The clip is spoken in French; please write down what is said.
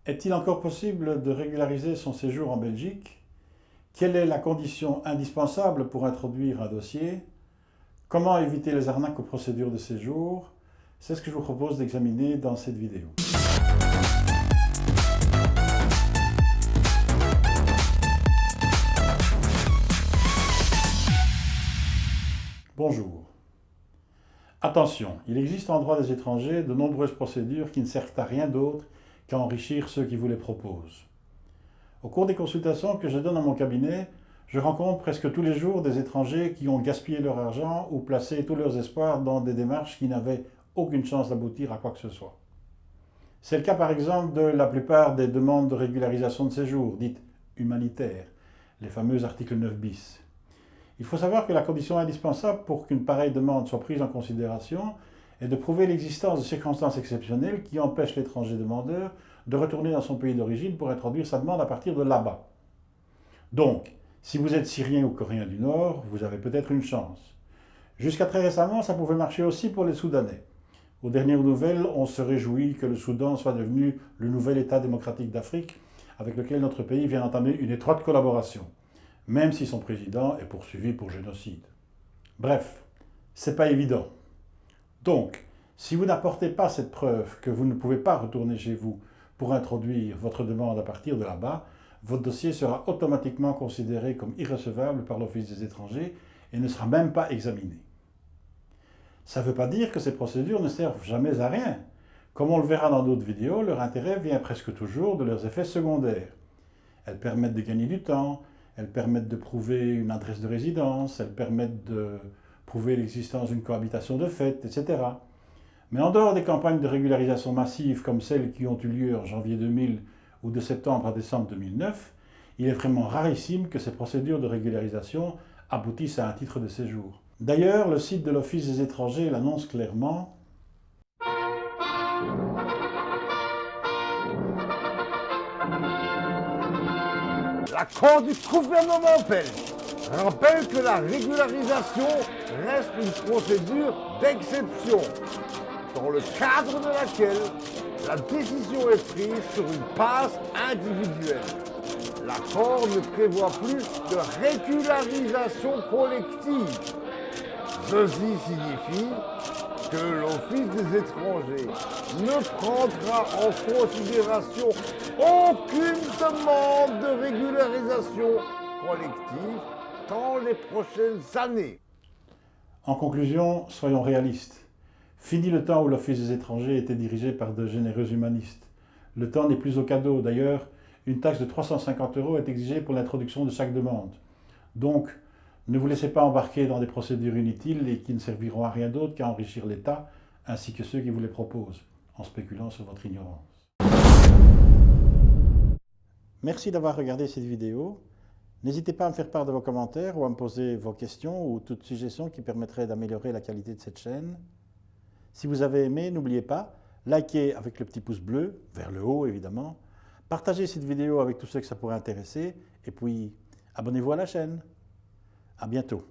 Est-il encore possible de régulariser son séjour en Belgique? Quelle est la condition indispensable pour introduire un dossier? Comment éviter les arnaques aux procédures de séjour? C'est ce que je vous propose d'examiner dans cette vidéo. Bonjour. Attention, il existe en droit des étrangers de nombreuses procédures qui ne servent à rien d'autre qu'à enrichir ceux qui vous les proposent. Au cours des consultations que je donne dans mon cabinet, je rencontre presque tous les jours des étrangers qui ont gaspillé leur argent ou placé tous leurs espoirs dans des démarches qui n'avaient aucune chance d'aboutir à quoi que ce soit. C'est le cas par exemple de la plupart des demandes de régularisation de séjour, dites humanitaires, les fameux articles 9 bis. Il faut savoir que la condition indispensable pour qu'une pareille demande soit prise en considération est de prouver l'existence de circonstances exceptionnelles qui empêchent l'étranger demandeur de retourner dans son pays d'origine pour introduire sa demande à partir de là-bas. Donc, si vous êtes Syrien ou Coréen du Nord, vous avez peut-être une chance. Jusqu'à très récemment, ça pouvait marcher aussi pour les Soudanais. Aux dernières nouvelles, on se réjouit que le Soudan soit devenu le nouvel État démocratique d'Afrique avec lequel notre pays vient d'entamer une étroite collaboration, même si son président est poursuivi pour génocide. Bref, c'est pas évident. Donc, si vous n'apportez pas cette preuve que vous ne pouvez pas retourner chez vous pour introduire votre demande à partir de là-bas, votre dossier sera automatiquement considéré comme irrecevable par l'Office des étrangers et ne sera même pas examiné. Ça ne veut pas dire que ces procédures ne servent jamais à rien. Comme on le verra dans d'autres vidéos, leur intérêt vient presque toujours de leurs effets secondaires. Elles permettent de gagner du temps, elles permettent de prouver une adresse de résidence, elles permettent de prouver l'existence d'une cohabitation de fait, etc. Mais en dehors des campagnes de régularisation massives comme celles qui ont eu lieu en janvier 2000 ou de septembre à décembre 2009, il est vraiment rarissime que ces procédures de régularisation aboutissent à un titre de séjour. D'ailleurs, le site de l'Office des étrangers l'annonce clairement. La Cour du gouvernement belge rappelle que la régularisation reste une procédure d'exception, dans le cadre de laquelle la décision est prise sur une base individuelle. L'accord ne prévoit plus de régularisation collective. Ceci signifie que l'Office des étrangers ne prendra en considération aucune demande de régularisation collective dans les prochaines années. En conclusion, soyons réalistes. Fini le temps où l'Office des étrangers était dirigé par de généreux humanistes. Le temps n'est plus au cadeau. D'ailleurs, une taxe de 350 € est exigée pour l'introduction de chaque demande. Donc, ne vous laissez pas embarquer dans des procédures inutiles et qui ne serviront à rien d'autre qu'à enrichir l'État ainsi que ceux qui vous les proposent, en spéculant sur votre ignorance. Merci d'avoir regardé cette vidéo. N'hésitez pas à me faire part de vos commentaires ou à me poser vos questions ou toute suggestion qui permettrait d'améliorer la qualité de cette chaîne. Si vous avez aimé, n'oubliez pas, likez avec le petit pouce bleu, vers le haut évidemment, partagez cette vidéo avec tous ceux que ça pourrait intéresser et puis abonnez-vous à la chaîne. À bientôt.